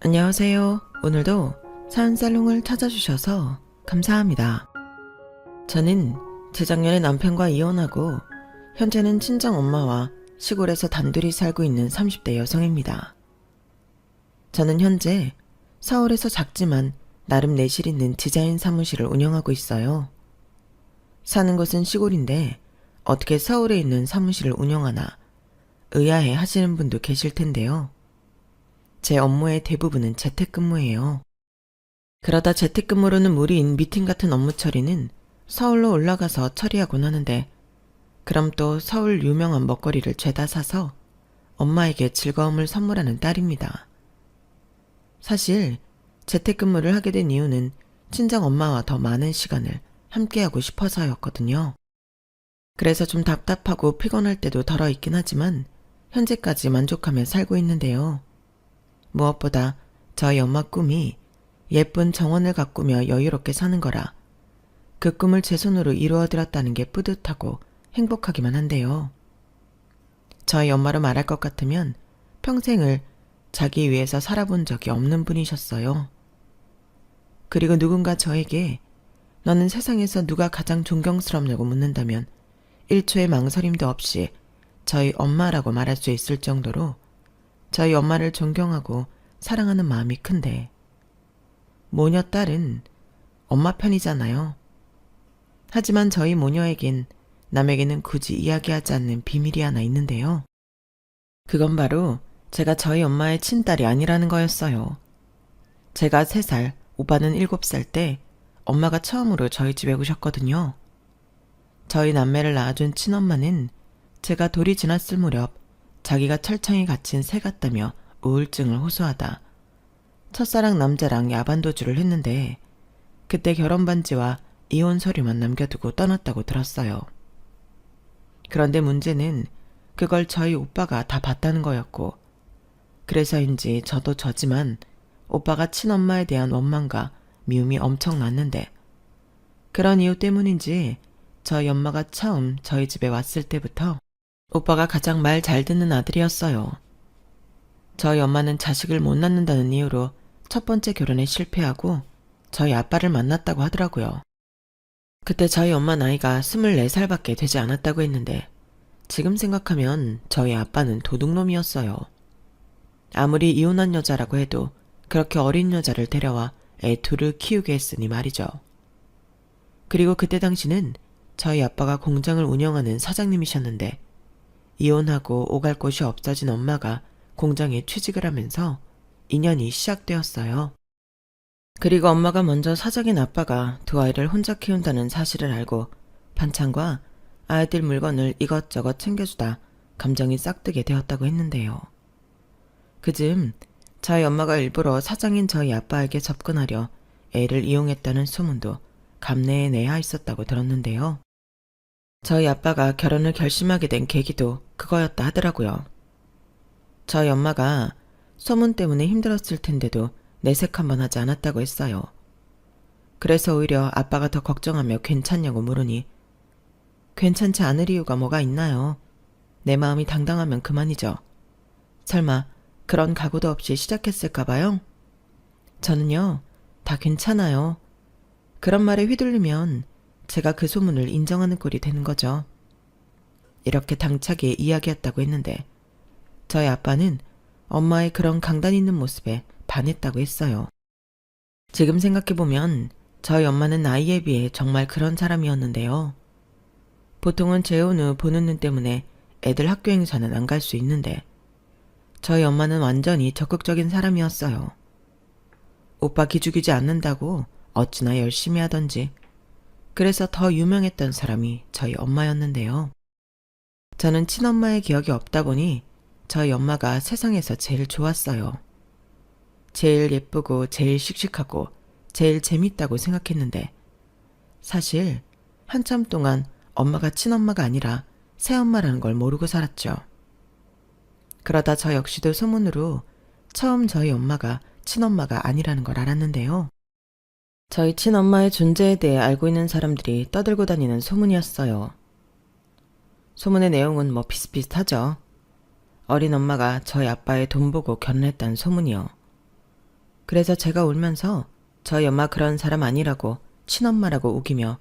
안녕하세요. 오늘도 사연살롱을 찾아주셔서 감사합니다. 저는 재작년에 남편과 이혼하고 현재는 친정엄마와 시골에서 단둘이 살고 있는 30대 여성입니다. 저는 현재 서울에서 작지만 나름 내실 있는 디자인 사무실을 운영하고 있어요. 사는 곳은 시골인데 어떻게 서울에 있는 사무실을 운영하나 의아해 하시는 분도 계실 텐데요. 제 업무의 대부분은 재택근무예요. 그러다 재택근무로는 무리인 미팅 같은 업무 처리는 서울로 올라가서 처리하곤 하는데, 그럼 또 서울 유명한 먹거리를 죄다 사서 엄마에게 즐거움을 선물하는 딸입니다. 사실 재택근무를 하게 된 이유는 친정엄마와 더 많은 시간을 함께하고 싶어서였거든요. 그래서 좀 답답하고 피곤할 때도 덜어 있긴 하지만 현재까지 만족하며 살고 있는데요. 무엇보다 저희 엄마 꿈이 예쁜 정원을 가꾸며 여유롭게 사는 거라 그 꿈을 제 손으로 이루어드렸다는 게 뿌듯하고 행복하기만 한데요. 저희 엄마로 말할 것 같으면 평생을 자기 위해서 살아본 적이 없는 분이셨어요. 그리고 누군가 저에게 너는 세상에서 누가 가장 존경스럽냐고 묻는다면 1초의 망설임도 없이 저희 엄마라고 말할 수 있을 정도로 저희 엄마를 존경하고 사랑하는 마음이 큰데, 모녀 딸은 엄마 편이잖아요. 하지만 저희 모녀에겐 남에게는 굳이 이야기하지 않는 비밀이 하나 있는데요. 그건 바로 제가 저희 엄마의 친딸이 아니라는 거였어요. 제가 3살, 오빠는 7살 때 엄마가 처음으로 저희 집에 오셨거든요. 저희 남매를 낳아준 친엄마는 제가 돌이 지났을 무렵 자기가 철창에 갇힌 새 같다며 우울증을 호소하다 첫사랑 남자랑 야반도주를 했는데, 그때 결혼 반지와 이혼 서류만 남겨두고 떠났다고 들었어요. 그런데 문제는 그걸 저희 오빠가 다 봤다는 거였고, 그래서인지 저도 저지만 오빠가 친엄마에 대한 원망과 미움이 엄청났는데, 그런 이유 때문인지 저희 엄마가 처음 저희 집에 왔을 때부터 오빠가 가장 말 잘 듣는 아들이었어요. 저희 엄마는 자식을 못 낳는다는 이유로 첫 번째 결혼에 실패하고 저희 아빠를 만났다고 하더라고요. 그때 저희 엄마 나이가 24살밖에 되지 않았다고 했는데, 지금 생각하면 저희 아빠는 도둑놈이었어요. 아무리 이혼한 여자라고 해도 그렇게 어린 여자를 데려와 애 둘을 키우게 했으니 말이죠. 그리고 그때 당시는 저희 아빠가 공장을 운영하는 사장님이셨는데, 이혼하고 오갈 곳이 없어진 엄마가 공장에 취직을 하면서 인연이 시작되었어요. 그리고 엄마가 먼저 사장인 아빠가 두 아이를 혼자 키운다는 사실을 알고 반찬과 아이들 물건을 이것저것 챙겨주다 감정이 싹트게 되었다고 했는데요. 그즈음 저희 엄마가 일부러 사장인 저희 아빠에게 접근하려 애를 이용했다는 소문도 감내에 내야 있었다고 들었는데요. 저희 아빠가 결혼을 결심하게 된 계기도 그거였다 하더라고요. 저희 엄마가 소문 때문에 힘들었을 텐데도 내색 한번 하지 않았다고 했어요. 그래서 오히려 아빠가 더 걱정하며 괜찮냐고 물으니, 괜찮지 않을 이유가 뭐가 있나요? 내 마음이 당당하면 그만이죠. 설마 그런 각오도 없이 시작했을까 봐요? 저는요, 다 괜찮아요. 그런 말에 휘둘리면 제가 그 소문을 인정하는 꼴이 되는 거죠. 이렇게 당차게 이야기했다고 했는데, 저희 아빠는 엄마의 그런 강단 있는 모습에 반했다고 했어요. 지금 생각해보면 저희 엄마는 나이에 비해 정말 그런 사람이었는데요. 보통은 재혼 후 보는 눈 때문에 애들 학교 행사는 안 갈 수 있는데, 저희 엄마는 완전히 적극적인 사람이었어요. 오빠 기죽이지 않는다고 어찌나 열심히 하던지. 그래서 더 유명했던 사람이 저희 엄마였는데요. 저는 친엄마의 기억이 없다 보니 저희 엄마가 세상에서 제일 좋았어요. 제일 예쁘고 제일 씩씩하고 제일 재밌다고 생각했는데, 사실 한참 동안 엄마가 친엄마가 아니라 새엄마라는 걸 모르고 살았죠. 그러다 저 역시도 소문으로 처음 저희 엄마가 친엄마가 아니라는 걸 알았는데요. 저희 친엄마의 존재에 대해 알고 있는 사람들이 떠들고 다니는 소문이었어요. 소문의 내용은 뭐 비슷비슷하죠. 어린 엄마가 저희 아빠의 돈 보고 결혼했다는 소문이요. 그래서 제가 울면서 저희 엄마 그런 사람 아니라고 친엄마라고 우기며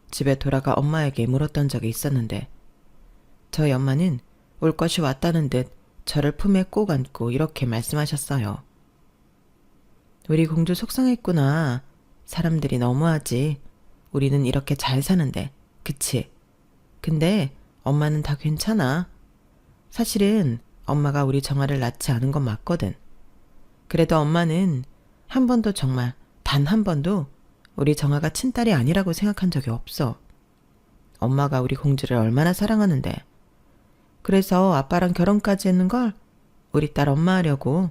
집에 돌아가 엄마에게 물었던 적이 있었는데 저희 엄마는 올 것이 왔다는 듯 저를 품에 꼭 안고 이렇게 말씀하셨어요. 우리 공주 속상했구나. 사람들이 너무하지. 우리는 이렇게 잘 사는데, 그치? 근데 엄마는 다 괜찮아. 사실은 엄마가 우리 정아를 낳지 않은 건 맞거든. 그래도 엄마는 한 번도 정말 단 한 번도 우리 정아가 친딸이 아니라고 생각한 적이 없어. 엄마가 우리 공주를 얼마나 사랑하는데. 그래서 아빠랑 결혼까지 했는 걸 우리 딸 엄마 하려고.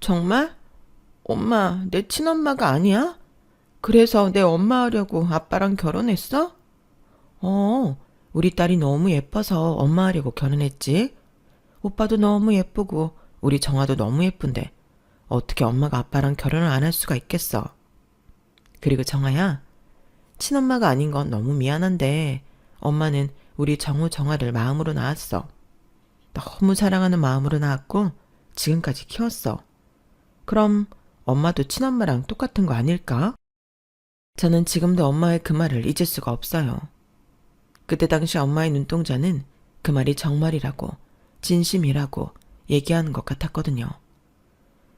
정말? 엄마, 내 친엄마가 아니야? 그래서 내 엄마 하려고 아빠랑 결혼했어? 우리 딸이 너무 예뻐서 엄마 하려고 결혼했지. 오빠도 너무 예쁘고 우리 정아도 너무 예쁜데 어떻게 엄마가 아빠랑 결혼을 안 할 수가 있겠어. 그리고 정아야, 친엄마가 아닌 건 너무 미안한데 엄마는 우리 정아를 마음으로 낳았어. 너무 사랑하는 마음으로 낳았고 지금까지 키웠어. 그럼 엄마도 친엄마랑 똑같은 거 아닐까? 저는 지금도 엄마의 그 말을 잊을 수가 없어요. 그때 당시 엄마의 눈동자는 그 말이 정말이라고, 진심이라고 얘기하는 것 같았거든요.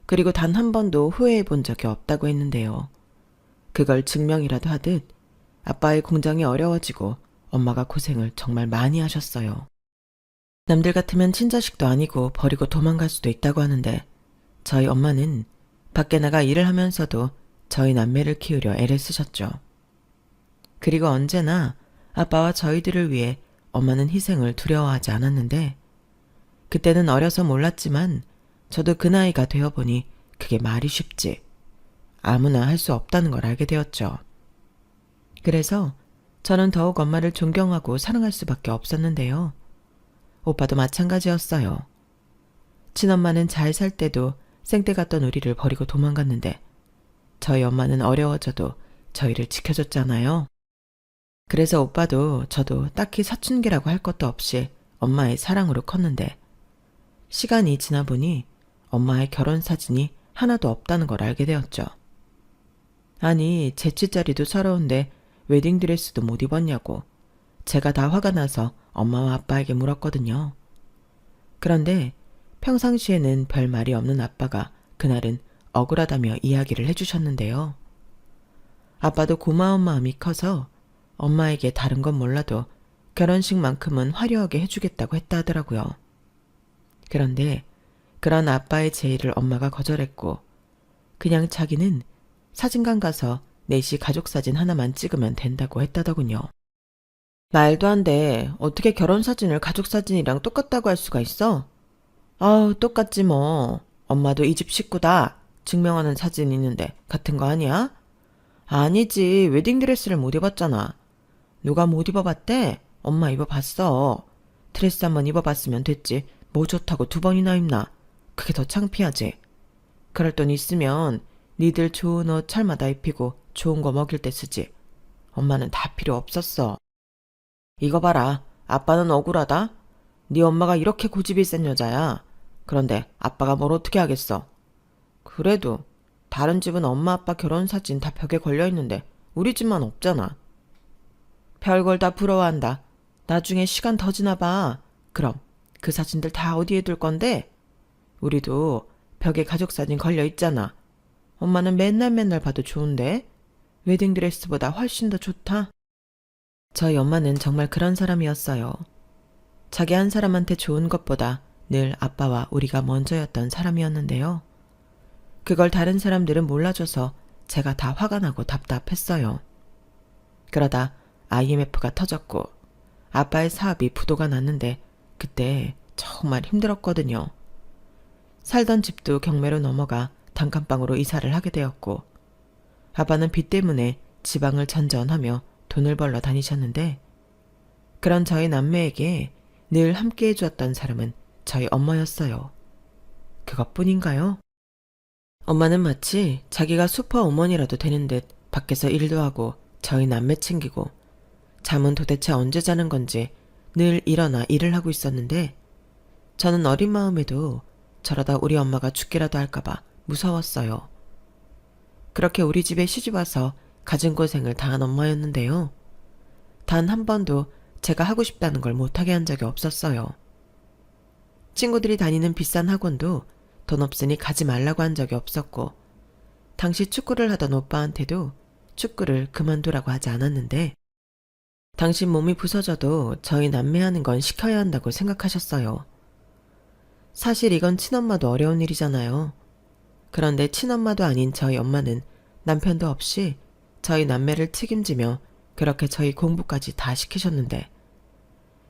그리고 단 한 번도 후회해 본 적이 없다고 했는데요. 그걸 증명이라도 하듯 아빠의 공장이 어려워지고 엄마가 고생을 정말 많이 하셨어요. 남들 같으면 친자식도 아니고 버리고 도망갈 수도 있다고 하는데 저희 엄마는 밖에 나가 일을 하면서도 저희 남매를 키우려 애를 쓰셨죠. 그리고 언제나 아빠와 저희들을 위해 엄마는 희생을 두려워하지 않았는데 그때는 어려서 몰랐지만 저도 그 나이가 되어보니 그게 말이 쉽지. 아무나 할 수 없다는 걸 알게 되었죠. 그래서 저는 더욱 엄마를 존경하고 사랑할 수밖에 없었는데요. 오빠도 마찬가지였어요. 친엄마는 잘 살 때도 생때 같던 우리를 버리고 도망갔는데 저희 엄마는 어려워져도 저희를 지켜줬잖아요. 그래서 오빠도 저도 딱히 사춘기라고 할 것도 없이 엄마의 사랑으로 컸는데 시간이 지나 보니 엄마의 결혼 사진이 하나도 없다는 걸 알게 되었죠. 아니, 재치자리도 서러운데 웨딩드레스도 못 입었냐고 제가 다 화가 나서 엄마와 아빠에게 물었거든요. 그런데 평상시에는 별 말이 없는 아빠가 그날은 억울하다며 이야기를 해주셨는데요. 아빠도 고마운 마음이 커서 엄마에게 다른 건 몰라도 결혼식만큼은 화려하게 해주겠다고 했다 하더라고요. 그런데 그런 아빠의 제의를 엄마가 거절했고 그냥 자기는 사진관 가서 넷이 가족사진 하나만 찍으면 된다고 했다더군요. 말도 안 돼. 어떻게 결혼사진을 가족사진이랑 똑같다고 할 수가 있어? 아우, 똑같지 뭐. 엄마도 이 집 식구다. 증명하는 사진 있는데 같은 거 아니야? 아니지. 웨딩드레스를 못 입었잖아. 누가 못 입어봤대? 엄마 입어봤어. 드레스 한번 입어봤으면 됐지. 뭐 좋다고 2번이나 입나? 그게 더 창피하지. 그럴 돈 있으면 니들 좋은 옷 철마다 입히고 좋은 거 먹일 때 쓰지. 엄마는 다 필요 없었어. 이거 봐라. 아빠는 억울하다. 네 엄마가 이렇게 고집이 센 여자야. 그런데 아빠가 뭘 어떻게 하겠어. 그래도 다른 집은 엄마 아빠 결혼 사진 다 벽에 걸려있는데 우리 집만 없잖아. 별걸 다 부러워한다. 나중에 시간 더 지나봐. 그럼 그 사진들 다 어디에 둘 건데? 우리도 벽에 가족사진 걸려있잖아. 엄마는 맨날 봐도 좋은데? 웨딩드레스보다 훨씬 더 좋다. 저희 엄마는 정말 그런 사람이었어요. 자기 한 사람한테 좋은 것보다 늘 아빠와 우리가 먼저였던 사람이었는데요. 그걸 다른 사람들은 몰라줘서 제가 다 화가 나고 답답했어요. 그러다 IMF가 터졌고 아빠의 사업이 부도가 났는데 그때 정말 힘들었거든요. 살던 집도 경매로 넘어가 단칸방으로 이사를 하게 되었고 아빠는 빚 때문에 지방을 전전하며 돈을 벌러 다니셨는데 그런 저희 남매에게 늘 함께 해주었던 사람은 저희 엄마였어요. 그것뿐인가요? 엄마는 마치 자기가 슈퍼우먼이라도 되는 듯 밖에서 일도 하고 저희 남매 챙기고 잠은 도대체 언제 자는 건지 늘 일어나 일을 하고 있었는데 저는 어린 마음에도 저러다 우리 엄마가 죽기라도 할까봐 무서웠어요. 그렇게 우리 집에 시집와서 가진 고생을 다한 엄마였는데요. 단 한 번도 제가 하고 싶다는 걸 못하게 한 적이 없었어요. 친구들이 다니는 비싼 학원도 돈 없으니 가지 말라고 한 적이 없었고, 당시 축구를 하던 오빠한테도 축구를 그만두라고 하지 않았는데, 당신 몸이 부서져도 저희 남매 하는 건 시켜야 한다고 생각하셨어요. 사실 이건 친엄마도 어려운 일이잖아요. 그런데 친엄마도 아닌 저희 엄마는 남편도 없이 저희 남매를 책임지며 그렇게 저희 공부까지 다 시키셨는데,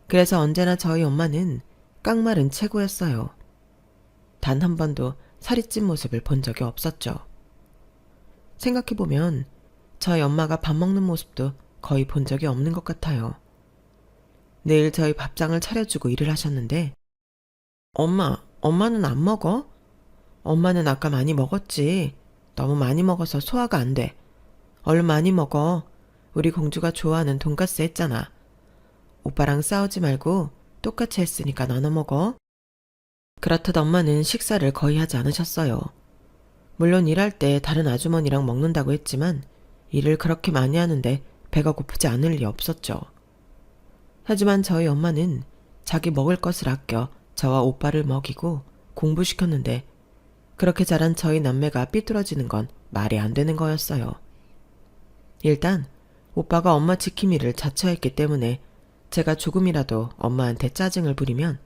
그래서 언제나 저희 엄마는 깡마른 최고였어요. 단 한 번도 살이 찐 모습을 본 적이 없었죠. 생각해보면 저희 엄마가 밥 먹는 모습도 거의 본 적이 없는 것 같아요. 매일 저희 밥상을 차려주고 일을 하셨는데, 엄마는 안 먹어? 엄마는 아까 많이 먹었지. 너무 많이 먹어서 소화가 안 돼. 얼른 많이 먹어. 우리 공주가 좋아하는 돈가스 했잖아. 오빠랑 싸우지 말고 똑같이 했으니까 나눠 먹어. 그렇듯 엄마는 식사를 거의 하지 않으셨어요. 물론 일할 때 다른 아주머니랑 먹는다고 했지만 일을 그렇게 많이 하는데 배가 고프지 않을 리 없었죠. 하지만 저희 엄마는 자기 먹을 것을 아껴 저와 오빠를 먹이고 공부시켰는데, 그렇게 자란 저희 남매가 삐뚤어지는 건 말이 안 되는 거였어요. 일단 오빠가 엄마 지킴이를 자처했기 때문에 제가 조금이라도 엄마한테 짜증을 부리면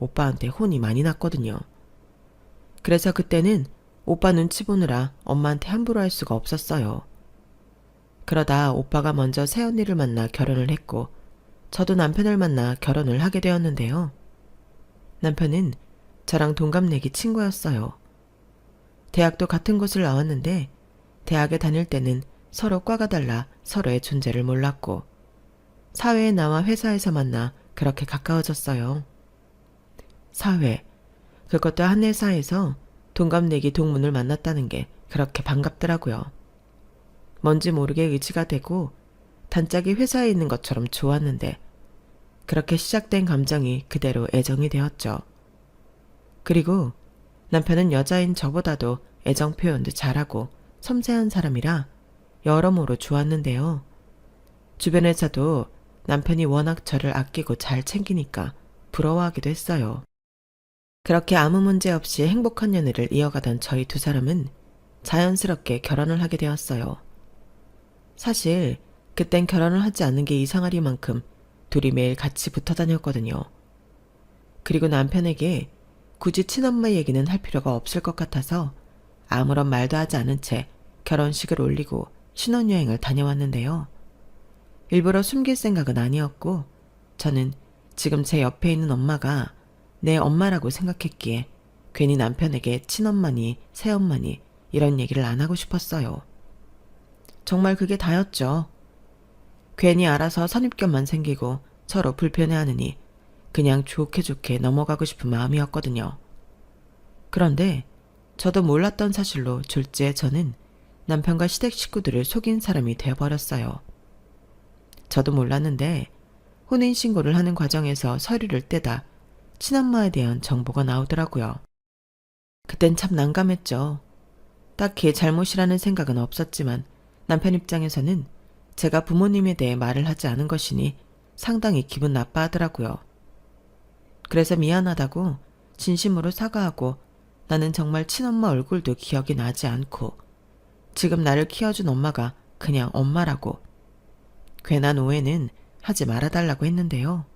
오빠한테 혼이 많이 났거든요. 그래서 그때는 오빠 눈치 보느라 엄마한테 함부로 할 수가 없었어요. 그러다 오빠가 먼저 새언니를 만나 결혼을 했고, 저도 남편을 만나 결혼을 하게 되었는데요. 남편은 저랑 동갑내기 친구였어요. 대학도 같은 곳을 나왔는데 대학에 다닐 때는 서로 과가 달라 서로의 존재를 몰랐고, 사회에 나와 회사에서 만나 그렇게 가까워졌어요. 사회, 그것도 한 회사에서 동갑내기 동문을 만났다는 게 그렇게 반갑더라고요. 뭔지 모르게 의지가 되고 단짝이 회사에 있는 것처럼 좋았는데, 그렇게 시작된 감정이 그대로 애정이 되었죠. 그리고 남편은 여자인 저보다도 애정 표현도 잘하고 섬세한 사람이라 여러모로 좋았는데요. 주변에서도 남편이 워낙 저를 아끼고 잘 챙기니까 부러워하기도 했어요. 그렇게 아무 문제 없이 행복한 연애를 이어가던 저희 두 사람은 자연스럽게 결혼을 하게 되었어요. 사실 그땐 결혼을 하지 않는 게 이상하리만큼 둘이 매일 같이 붙어 다녔거든요. 그리고 남편에게 굳이 친엄마 얘기는 할 필요가 없을 것 같아서 아무런 말도 하지 않은 채 결혼식을 올리고 신혼여행을 다녀왔는데요. 일부러 숨길 생각은 아니었고, 저는 지금 제 옆에 있는 엄마가 내 엄마라고 생각했기에 괜히 남편에게 친엄마니 새엄마니 이런 얘기를 안 하고 싶었어요. 정말 그게 다였죠. 괜히 알아서 선입견만 생기고 서로 불편해하느니 그냥 좋게 좋게 넘어가고 싶은 마음이었거든요. 그런데 저도 몰랐던 사실로 졸지에 저는 남편과 시댁 식구들을 속인 사람이 되어버렸어요. 저도 몰랐는데 혼인신고를 하는 과정에서 서류를 떼다 친엄마에 대한 정보가 나오더라고요. 그땐 참 난감했죠. 딱히 잘못이라는 생각은 없었지만 남편 입장에서는 제가 부모님에 대해 말을 하지 않은 것이니 상당히 기분 나빠하더라고요. 그래서 미안하다고 진심으로 사과하고, 나는 정말 친엄마 얼굴도 기억이 나지 않고 지금 나를 키워준 엄마가 그냥 엄마라고, 괜한 오해는 하지 말아달라고 했는데요.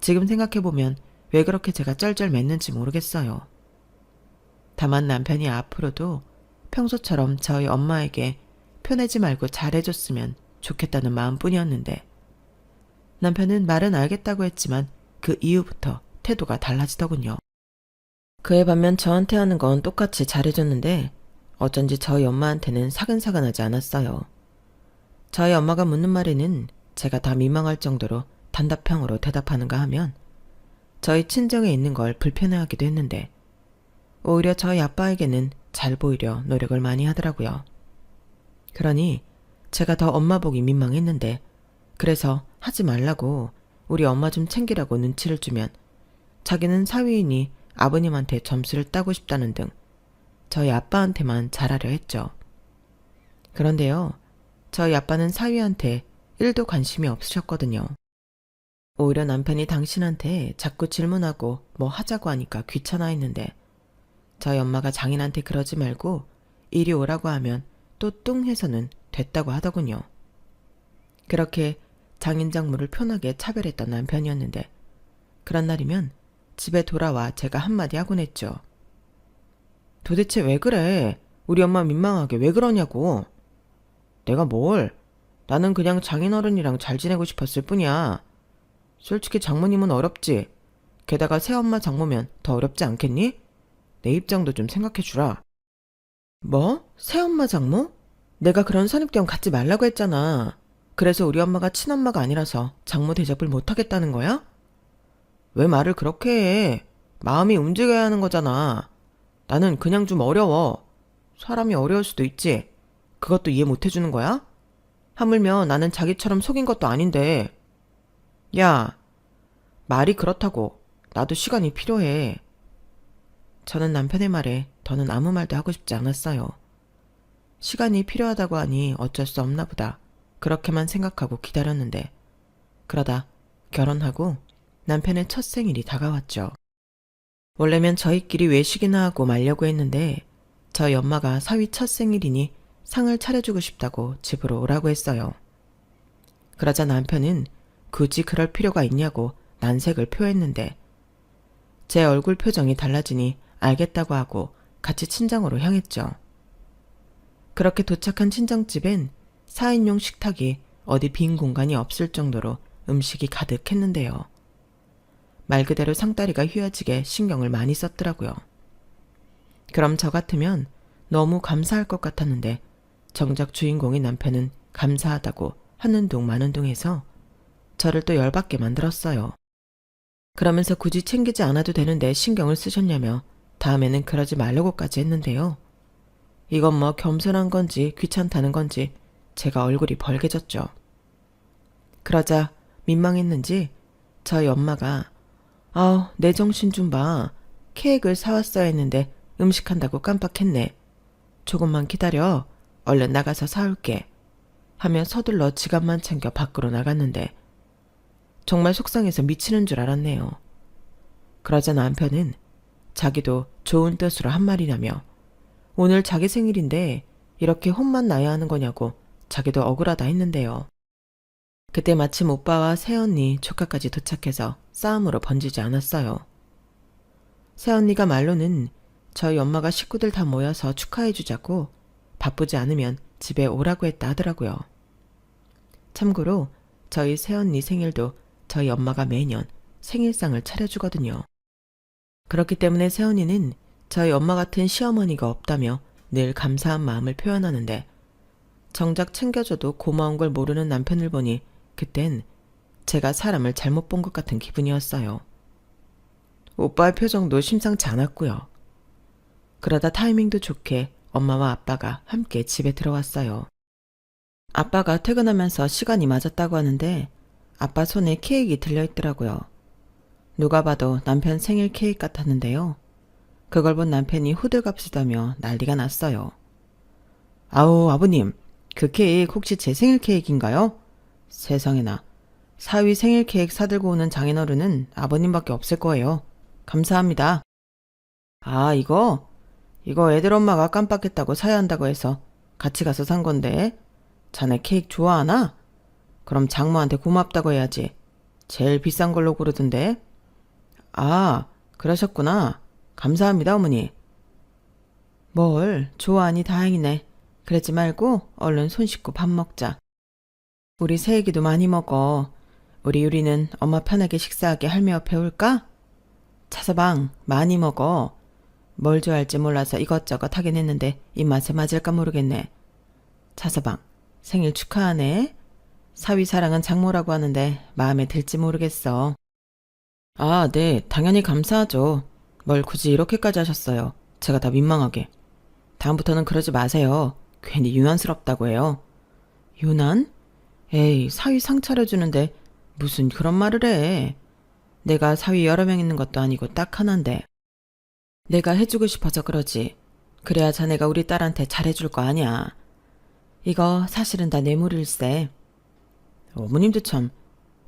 지금 생각해보면 왜 그렇게 제가 쩔쩔맸는지 모르겠어요. 다만 남편이 앞으로도 평소처럼 저희 엄마에게 편하지 말고 잘해줬으면 좋겠다는 마음뿐이었는데, 남편은 말은 알겠다고 했지만 그 이후부터 태도가 달라지더군요. 그에 반면 저한테 하는 건 똑같이 잘해줬는데 어쩐지 저희 엄마한테는 사근사근하지 않았어요. 저희 엄마가 묻는 말에는 제가 다 민망할 정도로 단답형으로 대답하는가 하면 저희 친정에 있는 걸 불편해하기도 했는데, 오히려 저희 아빠에게는 잘 보이려 노력을 많이 하더라고요. 그러니 제가 더 엄마 보기 민망했는데, 그래서 하지 말라고 우리 엄마 좀 챙기라고 눈치를 주면 자기는 사위이니 아버님한테 점수를 따고 싶다는 등 저희 아빠한테만 잘하려 했죠. 그런데요, 저희 아빠는 사위한테 1도 관심이 없으셨거든요. 오히려 남편이 당신한테 자꾸 질문하고 뭐 하자고 하니까 귀찮아 했는데, 저희 엄마가 장인한테 그러지 말고 이리 오라고 하면 또 뚱 해서는 됐다고 하더군요. 그렇게 장인 장모를 편하게 차별했던 남편이었는데, 그런 날이면 집에 돌아와 제가 한마디 하곤 했죠. 도대체 왜 그래? 우리 엄마 민망하게 왜 그러냐고. 내가 뭘? 나는 그냥 장인어른이랑 잘 지내고 싶었을 뿐이야. 솔직히 장모님은 어렵지. 게다가 새엄마 장모면 더 어렵지 않겠니? 내 입장도 좀 생각해주라. 뭐? 새엄마 장모? 내가 그런 선입견 갖지 말라고 했잖아. 그래서 우리 엄마가 친엄마가 아니라서 장모 대접을 못하겠다는 거야? 왜 말을 그렇게 해? 마음이 움직여야 하는 거잖아. 나는 그냥 좀 어려워. 사람이 어려울 수도 있지. 그것도 이해 못 해주는 거야? 하물며 나는 자기처럼 속인 것도 아닌데. 야, 말이 그렇다고. 나도 시간이 필요해. 저는 남편의 말에 더는 아무 말도 하고 싶지 않았어요. 시간이 필요하다고 하니 어쩔 수 없나 보다. 그렇게만 생각하고 기다렸는데, 그러다 결혼하고 남편의 첫 생일이 다가왔죠. 원래면 저희끼리 외식이나 하고 말려고 했는데, 저희 엄마가 사위 첫 생일이니 상을 차려주고 싶다고 집으로 오라고 했어요. 그러자 남편은 굳이 그럴 필요가 있냐고 난색을 표했는데, 제 얼굴 표정이 달라지니 알겠다고 하고 같이 친정으로 향했죠. 그렇게 도착한 친정집엔 4인용 식탁이 어디 빈 공간이 없을 정도로 음식이 가득했는데요. 말 그대로 상다리가 휘어지게 신경을 많이 썼더라고요. 그럼 저 같으면 너무 감사할 것 같았는데, 정작 주인공인 남편은 감사하다고 하는 둥 마는 둥 해서 저를 또 열받게 만들었어요. 그러면서 굳이 챙기지 않아도 되는데 신경을 쓰셨냐며 다음에는 그러지 말라고까지 했는데요. 이건 뭐 겸손한 건지 귀찮다는 건지 제가 얼굴이 벌개졌죠. 그러자 민망했는지 저희 엄마가 내 정신 좀 봐. 케이크를 사왔어야 했는데 음식한다고 깜빡했네. 조금만 기다려. 얼른 나가서 사올게. 하며 서둘러 지갑만 챙겨 밖으로 나갔는데, 정말 속상해서 미치는 줄 알았네요. 그러자 남편은 자기도 좋은 뜻으로 한 말이라며 오늘 자기 생일인데 이렇게 혼만 나야 하는 거냐고 자기도 억울하다 했는데요. 그때 마침 오빠와 새언니, 조카까지 도착해서 싸움으로 번지지 않았어요. 새언니가 말로는 저희 엄마가 식구들 다 모여서 축하해주자고 바쁘지 않으면 집에 오라고 했다 하더라고요. 참고로 저희 새언니 생일도 저희 엄마가 매년 생일상을 차려주거든요. 그렇기 때문에 새언니는 저희 엄마 같은 시어머니가 없다며 늘 감사한 마음을 표현하는데, 정작 챙겨줘도 고마운 걸 모르는 남편을 보니 그땐 제가 사람을 잘못 본 것 같은 기분이었어요. 오빠의 표정도 심상치 않았고요. 그러다 타이밍도 좋게 엄마와 아빠가 함께 집에 들어왔어요. 아빠가 퇴근하면서 시간이 맞았다고 하는데 아빠 손에 케이크 들려있더라고요. 누가 봐도 남편 생일 케이크 같았는데요. 그걸 본 남편이 호들갑 쓰다며 난리가 났어요. 아우, 아버님, 그 케이크 혹시 제 생일 케이크인가요? 세상에나, 사위 생일 케이크 사들고 오는 장인어른은 아버님밖에 없을 거예요. 감사합니다. 아, 이거 애들 엄마가 깜빡했다고 사야 한다고 해서 같이 가서 산 건데, 자네 케이크 좋아하나? 그럼 장모한테 고맙다고 해야지. 제일 비싼 걸로 고르던데. 아, 그러셨구나. 감사합니다, 어머니. 뭘, 좋아하니 다행이네. 그러지 말고 얼른 손 씻고 밥 먹자. 우리 새애기도 많이 먹어. 우리 유리는 엄마 편하게 식사하게 할매 옆에 올까? 차서방, 많이 먹어. 뭘 좋아할지 몰라서 이것저것 하긴 했는데 입맛에 맞을까 모르겠네. 차서방, 생일 축하하네. 사위 사랑은 장모라고 하는데 마음에 들지 모르겠어. 아, 네, 당연히 감사하죠. 뭘 굳이 이렇게까지 하셨어요. 제가 다 민망하게. 다음부터는 그러지 마세요. 괜히 유난스럽다고 해요. 유난? 에이, 사위 상 차려주는데 무슨 그런 말을 해. 내가 사위 여러 명 있는 것도 아니고 딱 하나인데. 내가 해주고 싶어서 그러지. 그래야 자네가 우리 딸한테 잘해줄 거 아니야. 이거 사실은 다 뇌물일세. 어머님도 참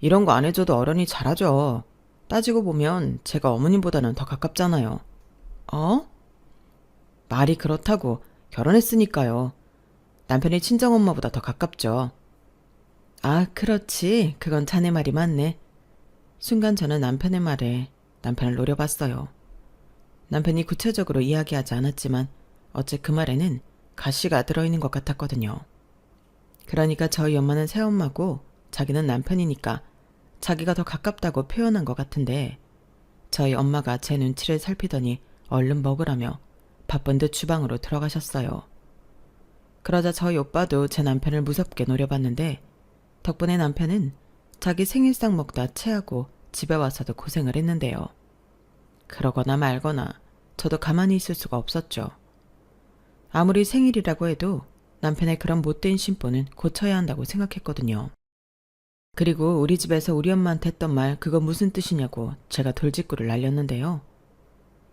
이런 거 안 해줘도 어련히 잘하죠. 따지고 보면 제가 어머님보다는 더 가깝잖아요. 어? 말이 그렇다고 결혼했으니까요. 남편이 친정엄마보다 더 가깝죠. 아, 그렇지. 그건 자네 말이 맞네. 순간 저는 남편의 말에 남편을 노려봤어요. 남편이 구체적으로 이야기하지 않았지만 어째 그 말에는 가시가 들어있는 것 같았거든요. 그러니까 저희 엄마는 새엄마고 자기는 남편이니까 자기가 더 가깝다고 표현한 것 같은데 저희 엄마가 제 눈치를 살피더니 얼른 먹으라며 바쁜 듯 주방으로 들어가셨어요. 그러자 저희 오빠도 제 남편을 무섭게 노려봤는데 덕분에 남편은 자기 생일상 먹다 체하고 집에 와서도 고생을 했는데요. 그러거나 말거나 저도 가만히 있을 수가 없었죠. 아무리 생일이라고 해도 남편의 그런 못된 심보는 고쳐야 한다고 생각했거든요. 그리고 우리 집에서 우리 엄마한테 했던 말 그거 무슨 뜻이냐고 제가 돌직구를 날렸는데요.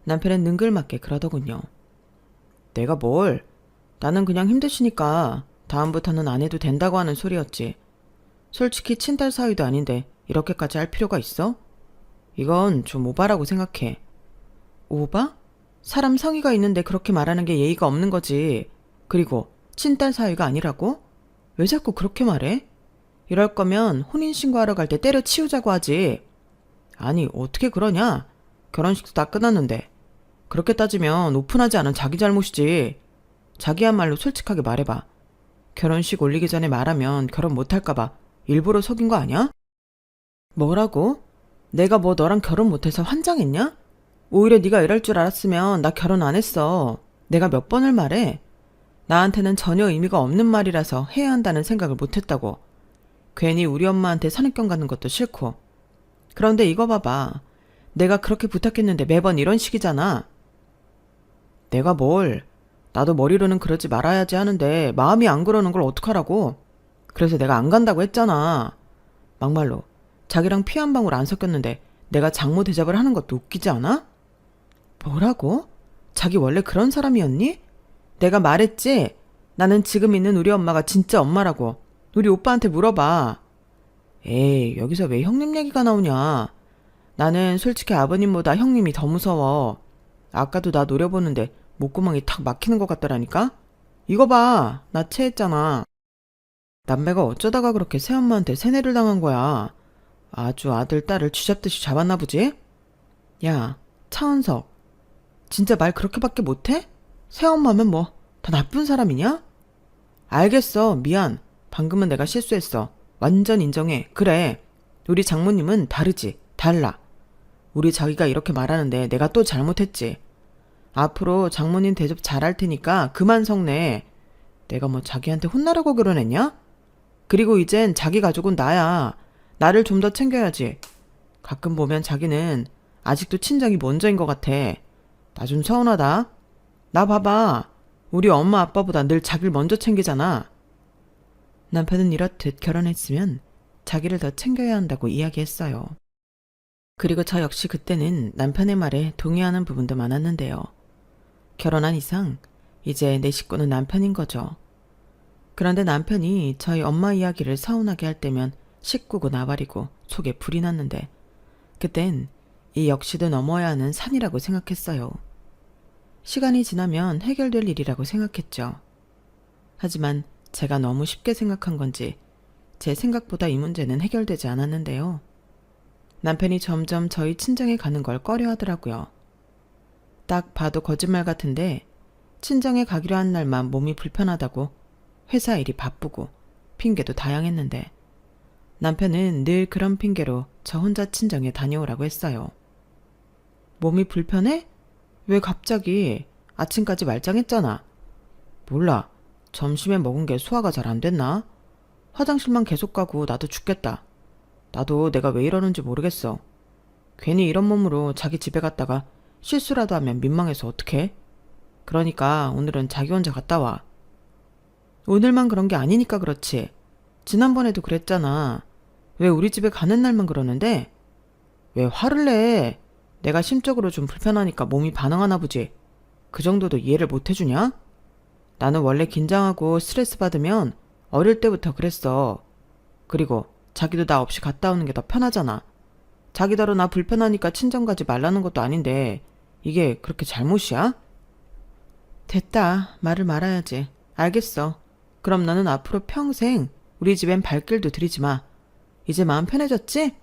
남편은 능글맞게 그러더군요. 내가 뭘? 나는 그냥 힘드시니까 다음부터는 안 해도 된다고 하는 소리였지. 솔직히 친딸 사위도 아닌데 이렇게까지 할 필요가 있어? 이건 좀 오바라고 생각해. 오바? 사람 성의가 있는데 그렇게 말하는 게 예의가 없는 거지. 그리고 친딸 사위가 아니라고? 왜 자꾸 그렇게 말해? 이럴 거면 혼인신고하러 갈 때 때려치우자고 하지. 아니, 어떻게 그러냐? 결혼식도 다 끝났는데. 그렇게 따지면 오픈하지 않은 자기 잘못이지. 자기야말로 솔직하게 말해봐. 결혼식 올리기 전에 말하면 결혼 못할까봐 일부러 속인 거 아니야? 뭐라고? 내가 뭐 너랑 결혼 못해서 환장했냐? 오히려 네가 이럴 줄 알았으면 나 결혼 안 했어. 내가 몇 번을 말해? 나한테는 전혀 의미가 없는 말이라서 해야 한다는 생각을 못했다고. 괜히 우리 엄마한테 선입견 갖는 것도 싫고. 그런데 이거 봐봐. 내가 그렇게 부탁했는데 매번 이런 식이잖아. 내가 뭘. 나도 머리로는 그러지 말아야지 하는데 마음이 안 그러는 걸 어떡하라고. 그래서 내가 안 간다고 했잖아. 막말로 자기랑 피 한 방울 안 섞였는데 내가 장모 대접을 하는 것도 웃기지 않아? 뭐라고? 자기 원래 그런 사람이었니? 내가 말했지? 나는 지금 있는 우리 엄마가 진짜 엄마라고. 우리 오빠한테 물어봐. 에이, 여기서 왜 형님 얘기가 나오냐. 나는 솔직히 아버님보다 형님이 더 무서워. 아까도 나 노려보는데 목구멍이 탁 막히는 것 같더라니까? 이거 봐. 나 체했잖아. 남매가 어쩌다가 그렇게 새엄마한테 세뇌를 당한 거야. 아주 아들, 딸을 쥐잡듯이 잡았나 보지? 야, 차은석. 진짜 말 그렇게밖에 못해? 새엄마면 뭐 더 나쁜 사람이냐? 알겠어. 미안. 방금은 내가 실수했어. 완전 인정해. 그래. 우리 장모님은 다르지. 달라. 우리 자기가 이렇게 말하는데 내가 또 잘못했지. 앞으로 장모님 대접 잘할 테니까 그만 성내. 내가 뭐 자기한테 혼나라고 결혼했냐? 그리고 이젠 자기 가족은 나야. 나를 좀 더 챙겨야지. 가끔 보면 자기는 아직도 친정이 먼저인 것 같아. 나 좀 서운하다. 나 봐봐. 우리 엄마 아빠보다 늘 자기를 먼저 챙기잖아. 남편은 이렇듯 결혼했으면 자기를 더 챙겨야 한다고 이야기했어요. 그리고 저 역시 그때는 남편의 말에 동의하는 부분도 많았는데요. 결혼한 이상 이제 내 식구는 남편인 거죠. 그런데 남편이 저희 엄마 이야기를 서운하게 할 때면 식구고 나발이고 속에 불이 났는데 그땐 이 역시도 넘어야 하는 산이라고 생각했어요. 시간이 지나면 해결될 일이라고 생각했죠. 하지만 제가 너무 쉽게 생각한 건지 제 생각보다 이 문제는 해결되지 않았는데요. 남편이 점점 저희 친정에 가는 걸 꺼려 하더라고요. 딱 봐도 거짓말 같은데 친정에 가기로 한 날만 몸이 불편하다고 회사 일이 바쁘고 핑계도 다양했는데 남편은 늘 그런 핑계로 저 혼자 친정에 다녀오라고 했어요. 몸이 불편해? 왜 갑자기? 아침까지 말짱했잖아. 몰라. 점심에 먹은 게 소화가 잘 안 됐나? 화장실만 계속 가고 나도 죽겠다. 나도 내가 왜 이러는지 모르겠어. 괜히 이런 몸으로 자기 집에 갔다가 실수라도 하면 민망해서 어떡해? 그러니까 오늘은 자기 혼자 갔다 와. 오늘만 그런 게 아니니까 그렇지. 지난번에도 그랬잖아. 왜 우리 집에 가는 날만 그러는데? 왜 화를 내? 내가 심적으로 좀 불편하니까 몸이 반응하나 보지. 그 정도도 이해를 못 해주냐? 나는 원래 긴장하고 스트레스 받으면 어릴 때부터 그랬어. 그리고 자기도 나 없이 갔다 오는 게 더 편하잖아. 자기더러 나 불편하니까 친정 가지 말라는 것도 아닌데 이게 그렇게 잘못이야? 됐다. 말을 말아야지. 알겠어. 그럼 너는 앞으로 평생 우리 집엔 발길도 들이지 마. 이제 마음 편해졌지?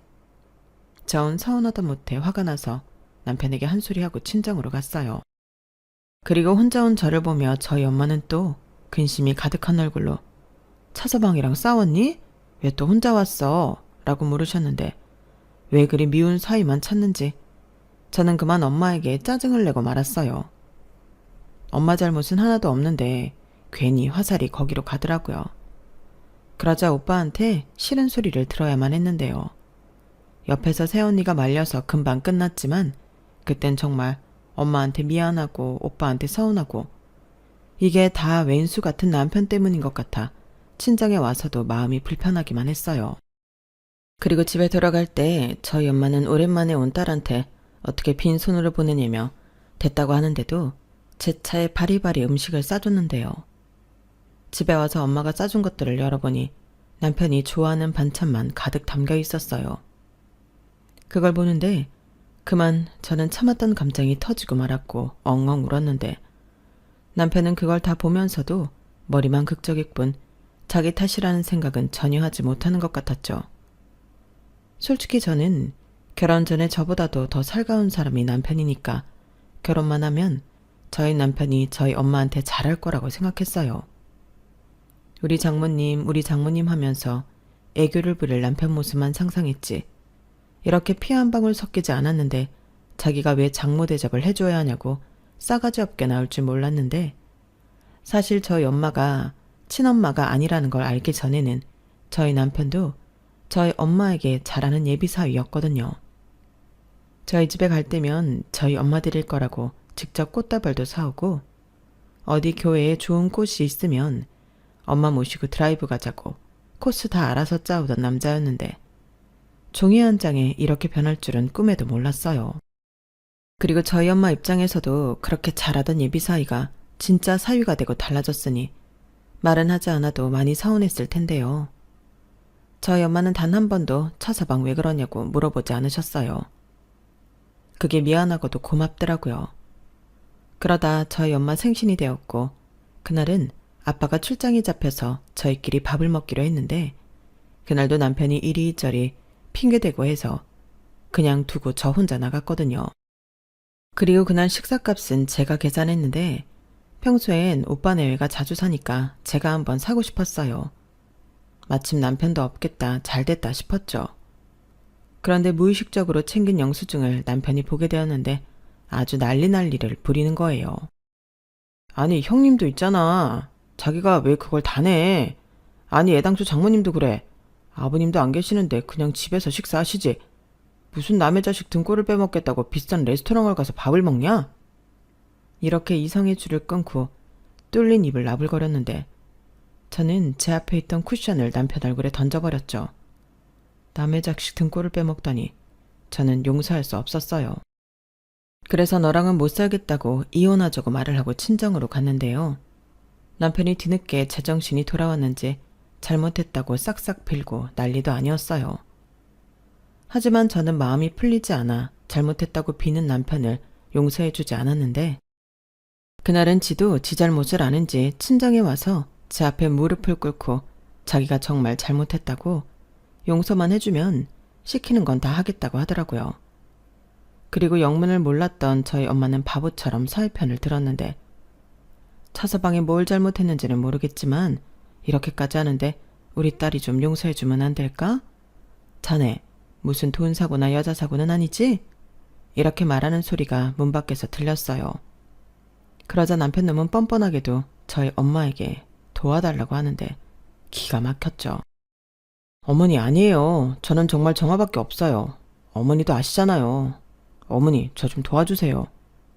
전 서운하다 못해 화가 나서 남편에게 한 소리하고 친정으로 갔어요. 그리고 혼자 온 저를 보며 저희 엄마는 또 근심이 가득한 얼굴로 차서방이랑 싸웠니? 왜 또 혼자 왔어? 라고 물으셨는데 왜 그리 미운 사이만 찾는지 저는 그만 엄마에게 짜증을 내고 말았어요. 엄마 잘못은 하나도 없는데 괜히 화살이 거기로 가더라고요. 그러자 오빠한테 싫은 소리를 들어야만 했는데요. 옆에서 새언니가 말려서 금방 끝났지만 그땐 정말 엄마한테 미안하고 오빠한테 서운하고 이게 다 왼수 같은 남편 때문인 것 같아 친정에 와서도 마음이 불편하기만 했어요. 그리고 집에 돌아갈 때 저희 엄마는 오랜만에 온 딸한테 어떻게 빈손으로 보내냐며 됐다고 하는데도 제 차에 바리바리 음식을 싸줬는데요. 집에 와서 엄마가 싸준 것들을 열어보니 남편이 좋아하는 반찬만 가득 담겨 있었어요. 그걸 보는데 그만 저는 참았던 감정이 터지고 말았고 엉엉 울었는데 남편은 그걸 다 보면서도 머리만 극적일 뿐 자기 탓이라는 생각은 전혀 하지 못하는 것 같았죠. 솔직히 저는 결혼 전에 저보다도 더 살가운 사람이 남편이니까 결혼만 하면 저희 남편이 저희 엄마한테 잘할 거라고 생각했어요. 우리 장모님 하면서 애교를 부릴 남편 모습만 상상했지. 이렇게 피 한 방울 섞이지 않았는데 자기가 왜 장모 대접을 해줘야 하냐고 싸가지 없게 나올 줄 몰랐는데 사실 저희 엄마가 친엄마가 아니라는 걸 알기 전에는 저희 남편도 저희 엄마에게 잘하는 예비사위였거든요. 저희 집에 갈 때면 저희 엄마 드릴 거라고 직접 꽃다발도 사오고 어디 교회에 좋은 꽃이 있으면 엄마 모시고 드라이브 가자고 코스 다 알아서 짜오던 남자였는데 종이 한 장에 이렇게 변할 줄은 꿈에도 몰랐어요. 그리고 저희 엄마 입장에서도 그렇게 잘하던 예비사위가 진짜 사위가 되고 달라졌으니 말은 하지 않아도 많이 서운했을 텐데요. 저희 엄마는 단 한 번도 차서방 왜 그러냐고 물어보지 않으셨어요. 그게 미안하고도 고맙더라고요. 그러다 저희 엄마 생신이 되었고 그날은 아빠가 출장이 잡혀서 저희끼리 밥을 먹기로 했는데 그날도 남편이 이리저리 핑계대고 해서 그냥 두고 저 혼자 나갔거든요. 그리고 그날 식사값은 제가 계산했는데 평소엔 오빠 내외가 자주 사니까 제가 한번 사고 싶었어요. 마침 남편도 없겠다 잘됐다 싶었죠. 그런데 무의식적으로 챙긴 영수증을 남편이 보게 되었는데 아주 난리를 부리는 거예요. 아니 형님도 있잖아. 자기가 왜 그걸 다 내. 아니 애당초 장모님도 그래. 아버님도 안 계시는데 그냥 집에서 식사하시지. 무슨 남의 자식 등골을 빼먹겠다고 비싼 레스토랑을 가서 밥을 먹냐? 이렇게 이성의 줄을 끊고 뚫린 입을 나불거렸는데 저는 제 앞에 있던 쿠션을 남편 얼굴에 던져버렸죠. 남의 자식 등골을 빼먹다니 저는 용서할 수 없었어요. 그래서 너랑은 못 살겠다고 이혼하자고 말을 하고 친정으로 갔는데요. 남편이 뒤늦게 제정신이 돌아왔는지 잘못했다고 싹싹 빌고 난리도 아니었어요. 하지만 저는 마음이 풀리지 않아 잘못했다고 비는 남편을 용서해주지 않았는데 그날은 지도 지 잘못을 아는지 친정에 와서 제 앞에 무릎을 꿇고 자기가 정말 잘못했다고 용서만 해주면 시키는 건 다 하겠다고 하더라고요. 그리고 영문을 몰랐던 저희 엄마는 바보처럼 서해편을 들었는데 차서방이 뭘 잘못했는지는 모르겠지만 이렇게까지 하는데 우리 딸이 좀 용서해주면 안 될까? 자네 무슨 돈 사고나 여자 사고는 아니지? 이렇게 말하는 소리가 문 밖에서 들렸어요. 그러자 남편 놈은 뻔뻔하게도 저희 엄마에게 도와달라고 하는데 기가 막혔죠. 어머니 아니에요. 저는 정말 정화밖에 없어요. 어머니도 아시잖아요. 어머니 저 좀 도와주세요.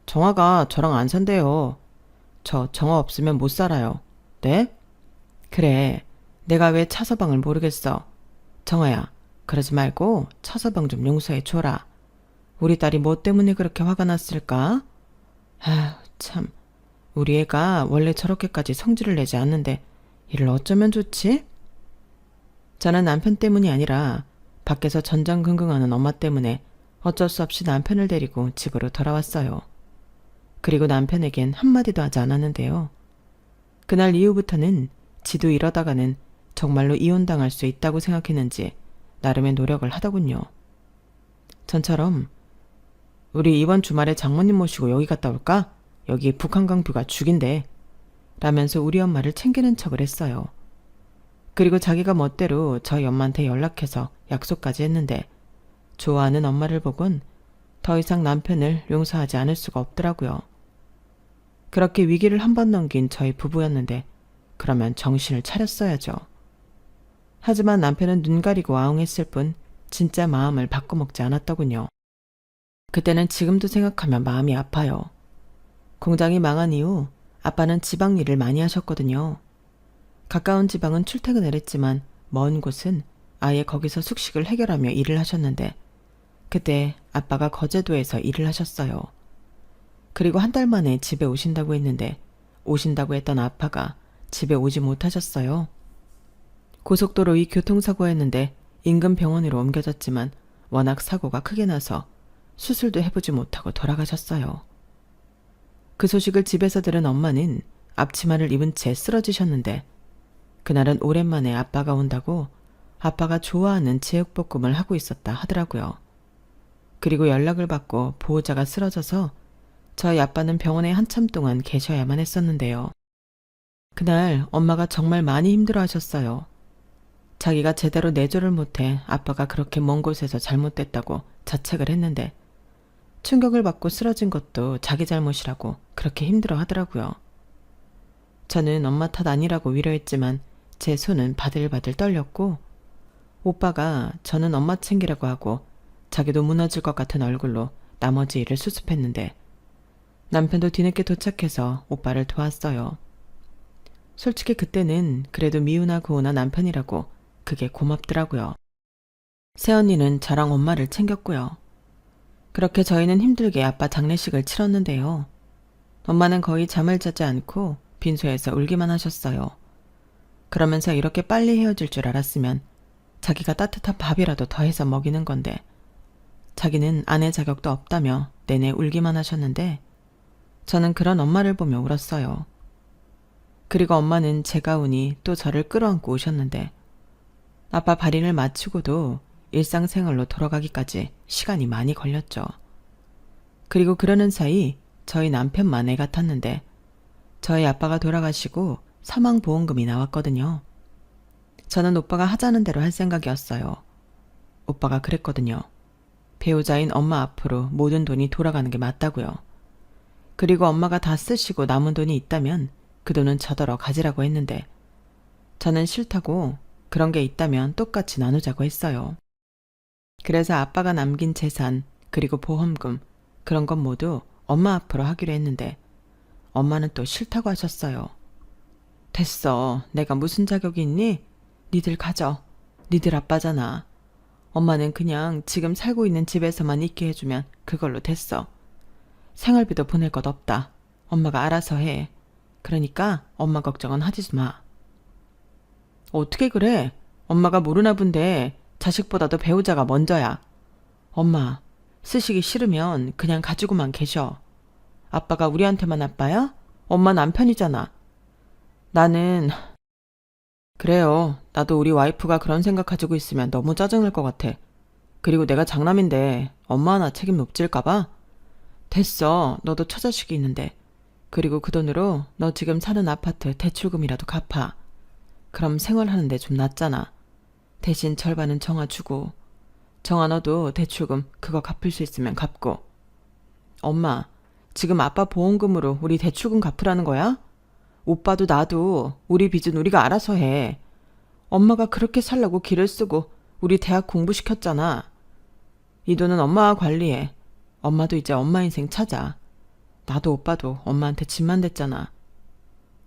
정화가 저랑 안 산대요. 저 정화 없으면 못 살아요. 네? 그래 내가 왜 차서방을 모르겠어. 정화야 그러지 말고 차서방 좀 용서해 줘라. 우리 딸이 뭐 때문에 그렇게 화가 났을까? 아휴 참 우리 애가 원래 저렇게까지 성질을 내지 않는데 이를 어쩌면 좋지? 저는 남편 때문이 아니라 밖에서 전전긍긍하는 엄마 때문에 어쩔 수 없이 남편을 데리고 집으로 돌아왔어요. 그리고 남편에겐 한마디도 하지 않았는데요. 그날 이후부터는 지도 이러다가는 정말로 이혼당할 수 있다고 생각했는지 나름의 노력을 하더군요. 전처럼 우리 이번 주말에 장모님 모시고 여기 갔다 올까? 여기 북한강 뷰가 죽인데 라면서 우리 엄마를 챙기는 척을 했어요. 그리고 자기가 멋대로 저희 엄마한테 연락해서 약속까지 했는데 좋아하는 엄마를 보곤 더 이상 남편을 용서하지 않을 수가 없더라고요. 그렇게 위기를 한 번 넘긴 저희 부부였는데 그러면 정신을 차렸어야죠. 하지만 남편은 눈 가리고 아웅했을 뿐 진짜 마음을 바꿔먹지 않았더군요. 그때는 지금도 생각하면 마음이 아파요. 공장이 망한 이후 아빠는 지방 일을 많이 하셨거든요. 가까운 지방은 출퇴근을 했지만 먼 곳은 아예 거기서 숙식을 해결하며 일을 하셨는데 그때 아빠가 거제도에서 일을 하셨어요. 그리고 한 달 만에 집에 오신다고 했는데 오신다고 했던 아빠가 집에 오지 못하셨어요. 고속도로 위 교통사고였는데 인근 병원으로 옮겨졌지만 워낙 사고가 크게 나서 수술도 해보지 못하고 돌아가셨어요. 그 소식을 집에서 들은 엄마는 앞치마를 입은 채 쓰러지셨는데 그날은 오랜만에 아빠가 온다고 아빠가 좋아하는 제육볶음을 하고 있었다 하더라고요. 그리고 연락을 받고 보호자가 쓰러져서 저희 아빠는 병원에 한참 동안 계셔야만 했었는데요. 그날 엄마가 정말 많이 힘들어하셨어요. 자기가 제대로 내조를 못해 아빠가 그렇게 먼 곳에서 잘못됐다고 자책을 했는데 충격을 받고 쓰러진 것도 자기 잘못이라고 그렇게 힘들어 하더라고요. 저는 엄마 탓 아니라고 위로했지만 제 손은 바들바들 떨렸고 오빠가 저는 엄마 챙기라고 하고 자기도 무너질 것 같은 얼굴로 나머지 일을 수습했는데 남편도 뒤늦게 도착해서 오빠를 도왔어요. 솔직히 그때는 그래도 미우나 고우나 남편이라고 그게 고맙더라고요. 새언니는 저랑 엄마를 챙겼고요. 그렇게 저희는 힘들게 아빠 장례식을 치렀는데요. 엄마는 거의 잠을 자지 않고 빈소에서 울기만 하셨어요. 그러면서 이렇게 빨리 헤어질 줄 알았으면 자기가 따뜻한 밥이라도 더 해서 먹이는 건데 자기는 아내 자격도 없다며 내내 울기만 하셨는데 저는 그런 엄마를 보며 울었어요. 그리고 엄마는 제가 우니 또 저를 끌어안고 오셨는데 아빠 발인을 마치고도 일상생활로 돌아가기까지 시간이 많이 걸렸죠. 그리고 그러는 사이 저희 남편만 애 같았는데 저희 아빠가 돌아가시고 사망보험금이 나왔거든요. 저는 오빠가 하자는 대로 할 생각이었어요. 오빠가 그랬거든요. 배우자인 엄마 앞으로 모든 돈이 돌아가는 게 맞다고요. 그리고 엄마가 다 쓰시고 남은 돈이 있다면 그 돈은 저더러 가지라고 했는데 저는 싫다고 그런 게 있다면 똑같이 나누자고 했어요. 그래서 아빠가 남긴 재산 그리고 보험금 그런 건 모두 엄마 앞으로 하기로 했는데 엄마는 또 싫다고 하셨어요. 됐어. 내가 무슨 자격이 있니? 니들 가져. 니들 아빠잖아. 엄마는 그냥 지금 살고 있는 집에서만 있게 해주면 그걸로 됐어. 생활비도 보낼 것 없다. 엄마가 알아서 해. 그러니까 엄마 걱정은 하지 마. 어떻게 그래? 엄마가 모르나 본데 자식보다도 배우자가 먼저야. 엄마, 쓰시기 싫으면 그냥 가지고만 계셔. 아빠가 우리한테만 아빠야? 엄마 남편이잖아. 나는... 그래요. 나도 우리 와이프가 그런 생각 가지고 있으면 너무 짜증날 것 같아. 그리고 내가 장남인데 엄마 하나 책임 높질까봐? 됐어. 너도 처자식이 있는데. 그리고 그 돈으로 너 지금 사는 아파트 대출금이라도 갚아. 그럼 생활하는데 좀 낫잖아. 대신 절반은 정아 주고. 정아 너도 대출금 그거 갚을 수 있으면 갚고. 엄마, 지금 아빠 보험금으로 우리 대출금 갚으라는 거야? 오빠도 나도 우리 빚은 우리가 알아서 해. 엄마가 그렇게 살라고 길을 쓰고 우리 대학 공부시켰잖아. 이 돈은 엄마가 관리해. 엄마도 이제 엄마 인생 찾아. 나도 오빠도 엄마한테 짐만 됐잖아.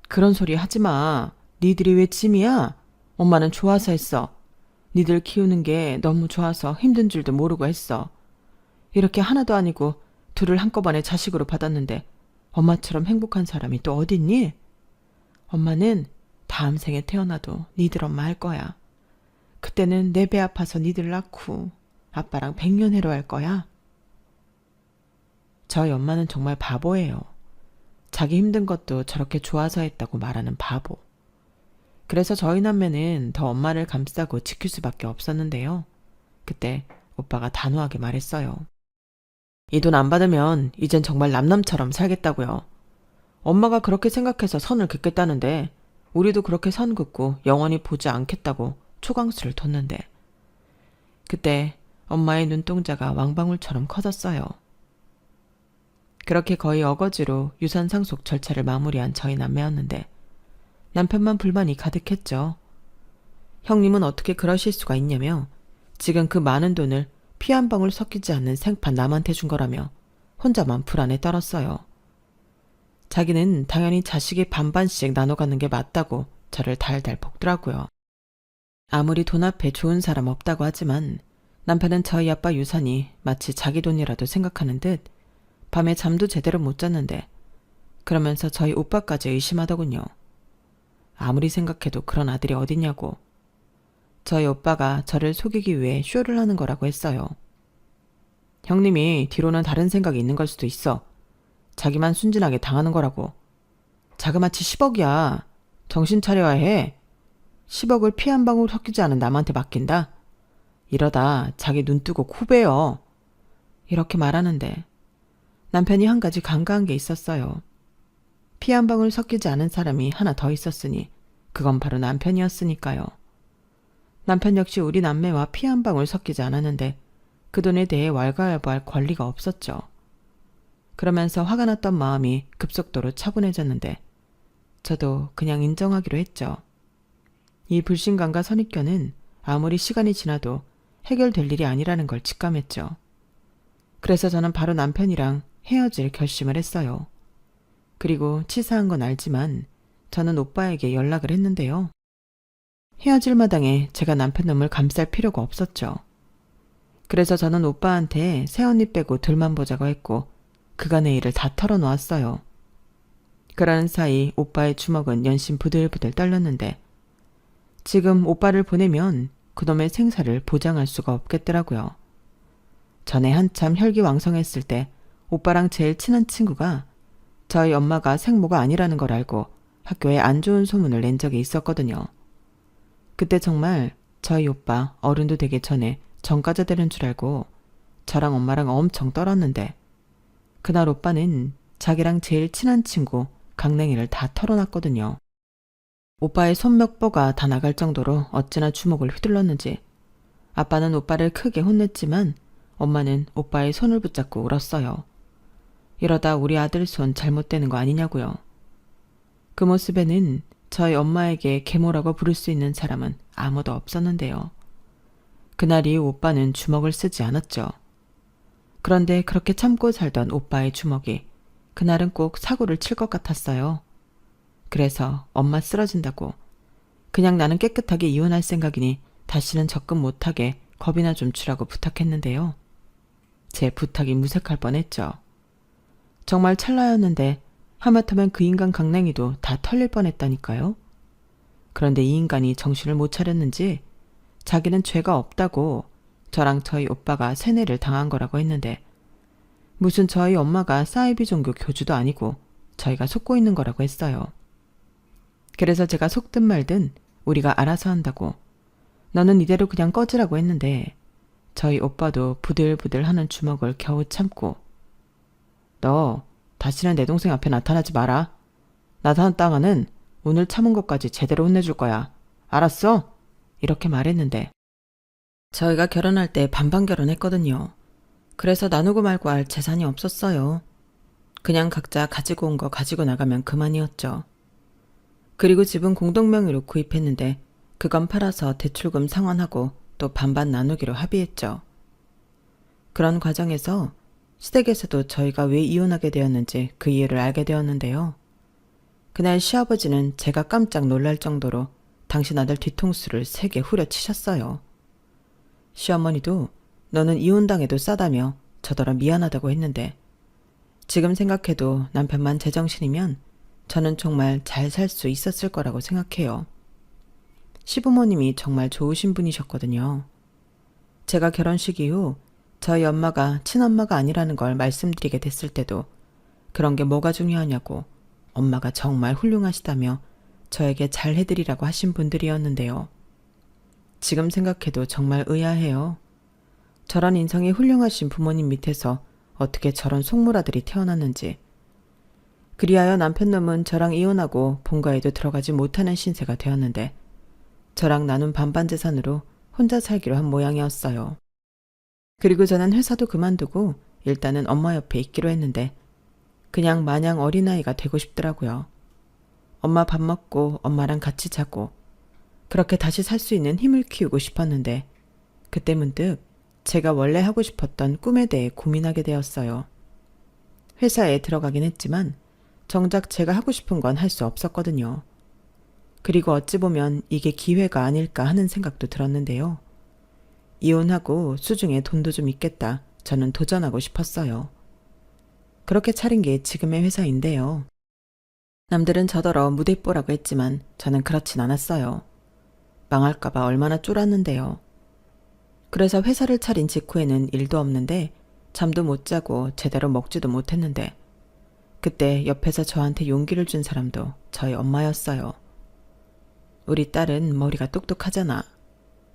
그런 소리 하지 마. 니들이 왜 짐이야? 엄마는 좋아서 했어. 니들 키우는 게 너무 좋아서 힘든 줄도 모르고 했어. 이렇게 하나도 아니고 둘을 한꺼번에 자식으로 받았는데 엄마처럼 행복한 사람이 또 어딨니? 엄마는 다음 생에 태어나도 니들 엄마 할 거야. 그때는 내 배 아파서 니들 낳고 아빠랑 100년 해로할 거야. 저희 엄마는 정말 바보예요. 자기 힘든 것도 저렇게 좋아서 했다고 말하는 바보. 그래서 저희 남매는 더 엄마를 감싸고 지킬 수밖에 없었는데요. 그때 오빠가 단호하게 말했어요. 이 돈 안 받으면 이젠 정말 남남처럼 살겠다고요. 엄마가 그렇게 생각해서 선을 긋겠다는데 우리도 그렇게 선 긋고 영원히 보지 않겠다고 초강수를 뒀는데 그때 엄마의 눈동자가 왕방울처럼 커졌어요. 그렇게 거의 어거지로 유산 상속 절차를 마무리한 저희 남매였는데 남편만 불만이 가득했죠. 형님은 어떻게 그러실 수가 있냐며 지금 그 많은 돈을 피 한 방울 섞이지 않는 생판 남한테 준 거라며 혼자만 불안에 떨었어요. 자기는 당연히 자식이 반반씩 나눠 갖는 게 맞다고 저를 달달 볶더라고요. 아무리 돈 앞에 좋은 사람 없다고 하지만 남편은 저희 아빠 유산이 마치 자기 돈이라도 생각하는 듯 밤에 잠도 제대로 못 잤는데 그러면서 저희 오빠까지 의심하더군요. 아무리 생각해도 그런 아들이 어딨냐고. 저희 오빠가 저를 속이기 위해 쇼를 하는 거라고 했어요. 형님이 뒤로는 다른 생각이 있는 걸 수도 있어. 자기만 순진하게 당하는 거라고. 자그마치 10억이야. 정신 차려야 해. 10억을 피 한 방울 섞이지 않은 남한테 맡긴다. 이러다 자기 눈 뜨고 코 베어. 이렇게 말하는데 남편이 한 가지 간과한 게 있었어요. 피 한 방울 섞이지 않은 사람이 하나 더 있었으니 그건 바로 남편이었으니까요. 남편 역시 우리 남매와 피 한 방울 섞이지 않았는데 그 돈에 대해 왈가왈부할 권리가 없었죠. 그러면서 화가 났던 마음이 급속도로 차분해졌는데 저도 그냥 인정하기로 했죠. 이 불신감과 선입견은 아무리 시간이 지나도 해결될 일이 아니라는 걸 직감했죠. 그래서 저는 바로 남편이랑 헤어질 결심을 했어요. 그리고 치사한 건 알지만 저는 오빠에게 연락을 했는데요. 헤어질 마당에 제가 남편 놈을 감쌀 필요가 없었죠. 그래서 저는 오빠한테 새언니 빼고 둘만 보자고 했고 그간의 일을 다 털어놓았어요. 그러는 사이 오빠의 주먹은 연신 부들부들 떨렸는데 지금 오빠를 보내면 그놈의 생사를 보장할 수가 없겠더라고요. 전에 한참 혈기왕성했을 때 오빠랑 제일 친한 친구가 저희 엄마가 생모가 아니라는 걸 알고 학교에 안 좋은 소문을 낸 적이 있었거든요. 그때 정말 저희 오빠 어른도 되기 전에 전과자 되는 줄 알고 저랑 엄마랑 엄청 떨었는데 그날 오빠는 자기랑 제일 친한 친구 강냉이를 다 털어놨거든요. 오빠의 손멱보가 다 나갈 정도로 어찌나 주먹을 휘둘렀는지 아빠는 오빠를 크게 혼냈지만 엄마는 오빠의 손을 붙잡고 울었어요. 이러다 우리 아들 손 잘못되는 거 아니냐고요. 그 모습에는 저희 엄마에게 계모라고 부를 수 있는 사람은 아무도 없었는데요. 그날 이후 오빠는 주먹을 쓰지 않았죠. 그런데 그렇게 참고 살던 오빠의 주먹이 그날은 꼭 사고를 칠 것 같았어요. 그래서 엄마 쓰러진다고 그냥 나는 깨끗하게 이혼할 생각이니 다시는 접근 못하게 겁이나 좀 주라고 부탁했는데요. 제 부탁이 무색할 뻔했죠. 정말 찰나였는데 하마터면 그 인간 강냉이도 다 털릴 뻔했다니까요. 그런데 이 인간이 정신을 못 차렸는지 자기는 죄가 없다고 저랑 저희 오빠가 세뇌를 당한 거라고 했는데 무슨 저희 엄마가 사이비 종교 교주도 아니고 저희가 속고 있는 거라고 했어요. 그래서 제가 속든 말든 우리가 알아서 한다고 너는 이대로 그냥 꺼지라고 했는데 저희 오빠도 부들부들 하는 주먹을 겨우 참고 너 다시는 내 동생 앞에 나타나지 마라. 나타났다가는 오늘 참은 것까지 제대로 혼내줄 거야. 알았어? 이렇게 말했는데 저희가 결혼할 때 반반 결혼했거든요. 그래서 나누고 말고 할 재산이 없었어요. 그냥 각자 가지고 온 거 가지고 나가면 그만이었죠. 그리고 집은 공동명의로 구입했는데 그건 팔아서 대출금 상환하고 또 반반 나누기로 합의했죠. 그런 과정에서 시댁에서도 저희가 왜 이혼하게 되었는지 그 이유를 알게 되었는데요. 그날 시아버지는 제가 깜짝 놀랄 정도로 당신 아들 뒤통수를 세게 후려치셨어요. 시어머니도 너는 이혼당해도 싸다며 저더러 미안하다고 했는데 지금 생각해도 남편만 제정신이면 저는 정말 잘 살 수 있었을 거라고 생각해요. 시부모님이 정말 좋으신 분이셨거든요. 제가 결혼식 이후 저희 엄마가 친엄마가 아니라는 걸 말씀드리게 됐을 때도 그런 게 뭐가 중요하냐고 엄마가 정말 훌륭하시다며 저에게 잘 해드리라고 하신 분들이었는데요. 지금 생각해도 정말 의아해요. 저런 인성이 훌륭하신 부모님 밑에서 어떻게 저런 속물아들이 태어났는지. 그리하여 남편놈은 저랑 이혼하고 본가에도 들어가지 못하는 신세가 되었는데 저랑 나눈 반반 재산으로 혼자 살기로 한 모양이었어요. 그리고 저는 회사도 그만두고 일단은 엄마 옆에 있기로 했는데 그냥 마냥 어린아이가 되고 싶더라고요. 엄마 밥 먹고 엄마랑 같이 자고 그렇게 다시 살 수 있는 힘을 키우고 싶었는데 그때 문득 제가 원래 하고 싶었던 꿈에 대해 고민하게 되었어요. 회사에 들어가긴 했지만 정작 제가 하고 싶은 건 할 수 없었거든요. 그리고 어찌 보면 이게 기회가 아닐까 하는 생각도 들었는데요. 이혼하고 수중에 돈도 좀 있겠다. 저는 도전하고 싶었어요. 그렇게 차린 게 지금의 회사인데요. 남들은 저더러 무대뽀라고 했지만 저는 그렇진 않았어요. 망할까봐 얼마나 쫄았는데요. 그래서 회사를 차린 직후에는 일도 없는데 잠도 못 자고 제대로 먹지도 못했는데 그때 옆에서 저한테 용기를 준 사람도 저희 엄마였어요. 우리 딸은 머리가 똑똑하잖아.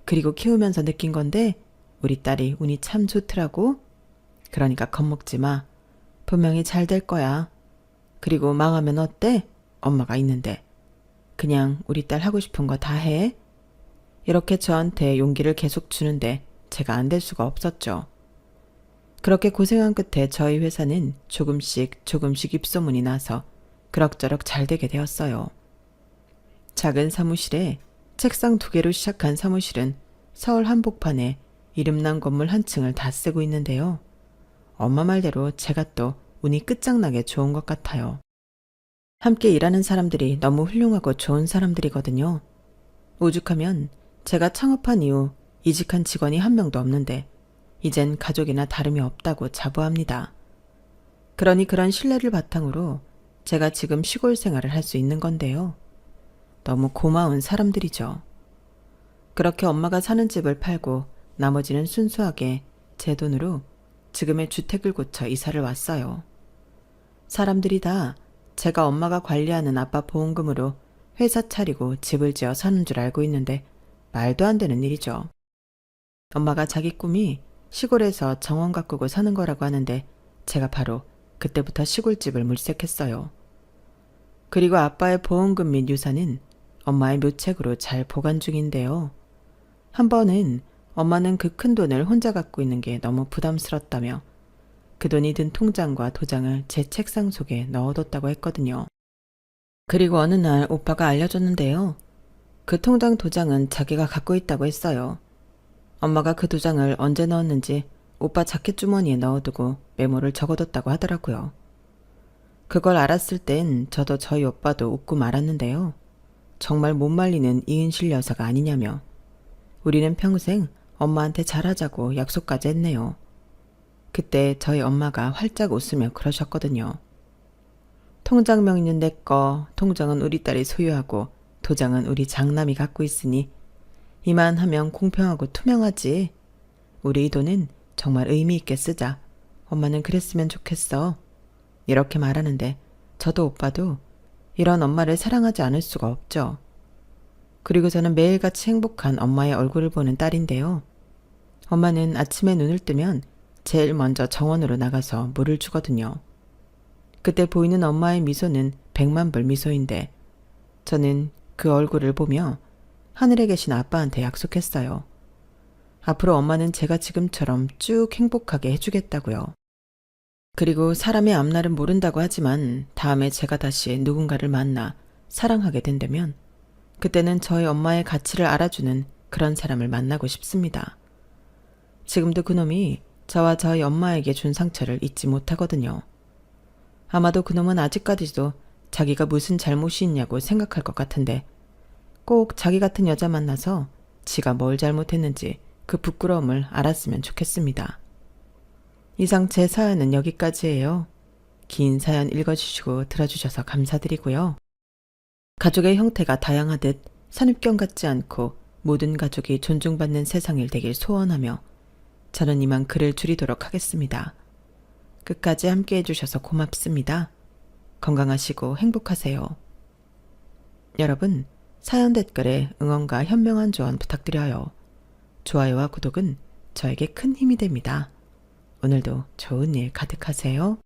그리고 키우면서 느낀 건데 우리 딸이 운이 참 좋더라고. 그러니까 겁먹지 마. 분명히 잘 될 거야. 그리고 망하면 어때? 엄마가 있는데. 그냥 우리 딸 하고 싶은 거 다 해. 이렇게 저한테 용기를 계속 주는데 제가 안 될 수가 없었죠. 그렇게 고생한 끝에 저희 회사는 조금씩 입소문이 나서 그럭저럭 잘 되게 되었어요. 작은 사무실에 책상 2개로 시작한 사무실은 서울 한복판에 이름난 건물 한 층을 다 쓰고 있는데요. 엄마 말대로 제가 또 운이 끝장나게 좋은 것 같아요. 함께 일하는 사람들이 너무 훌륭하고 좋은 사람들이거든요. 오죽하면 제가 창업한 이후 이직한 직원이 한 명도 없는데 이젠 가족이나 다름이 없다고 자부합니다. 그러니 그런 신뢰를 바탕으로 제가 지금 시골 생활을 할 수 있는 건데요. 너무 고마운 사람들이죠. 그렇게 엄마가 사는 집을 팔고 나머지는 순수하게 제 돈으로 지금의 주택을 고쳐 이사를 왔어요. 사람들이 다 제가 엄마가 관리하는 아빠 보험금으로 회사 차리고 집을 지어 사는 줄 알고 있는데 말도 안 되는 일이죠. 엄마가 자기 꿈이 시골에서 정원 가꾸고 사는 거라고 하는데 제가 바로 그때부터 시골집을 물색했어요. 그리고 아빠의 보험금 및 유산은 엄마의 묘책으로 잘 보관 중인데요. 한 번은 엄마는 그 큰 돈을 혼자 갖고 있는 게 너무 부담스럽다며 그 돈이 든 통장과 도장을 제 책상 속에 넣어뒀다고 했거든요. 그리고 어느 날 오빠가 알려줬는데요. 그 통장 도장은 자기가 갖고 있다고 했어요. 엄마가 그 도장을 언제 넣었는지 오빠 자켓 주머니에 넣어두고 메모를 적어뒀다고 하더라고요. 그걸 알았을 땐 저도 저희 오빠도 웃고 말았는데요. 정말 못 말리는 이은실 여사가 아니냐며 우리는 평생 엄마한테 잘하자고 약속까지 했네요. 그때 저희 엄마가 활짝 웃으며 그러셨거든요. 통장 명의는 내 거, 통장은 우리 딸이 소유하고 도장은 우리 장남이 갖고 있으니 이만하면 공평하고 투명하지. 우리 이 돈은 정말 의미 있게 쓰자. 엄마는 그랬으면 좋겠어. 이렇게 말하는데 저도 오빠도 이런 엄마를 사랑하지 않을 수가 없죠. 그리고 저는 매일같이 행복한 엄마의 얼굴을 보는 딸인데요. 엄마는 아침에 눈을 뜨면 제일 먼저 정원으로 나가서 물을 주거든요. 그때 보이는 엄마의 미소는 100만 불 미소인데 저는 그 얼굴을 보며 하늘에 계신 아빠한테 약속했어요. 앞으로 엄마는 제가 지금처럼 쭉 행복하게 해주겠다고요. 그리고 사람의 앞날은 모른다고 하지만 다음에 제가 다시 누군가를 만나 사랑하게 된다면 그때는 저희 엄마의 가치를 알아주는 그런 사람을 만나고 싶습니다. 지금도 그놈이 저와 저희 엄마에게 준 상처를 잊지 못하거든요. 아마도 그놈은 아직까지도 자기가 무슨 잘못이 있냐고 생각할 것 같은데 꼭 자기 같은 여자 만나서 지가 뭘 잘못했는지 그 부끄러움을 알았으면 좋겠습니다. 이상 제 사연은 여기까지예요. 긴 사연 읽어주시고 들어주셔서 감사드리고요. 가족의 형태가 다양하듯 선입견 같지 않고 모든 가족이 존중받는 세상일 되길 소원하며 저는 이만 글을 줄이도록 하겠습니다. 끝까지 함께 해주셔서 고맙습니다. 건강하시고 행복하세요. 여러분, 사연 댓글에 응원과 현명한 조언 부탁드려요. 좋아요와 구독은 저에게 큰 힘이 됩니다. 오늘도 좋은 일 가득하세요.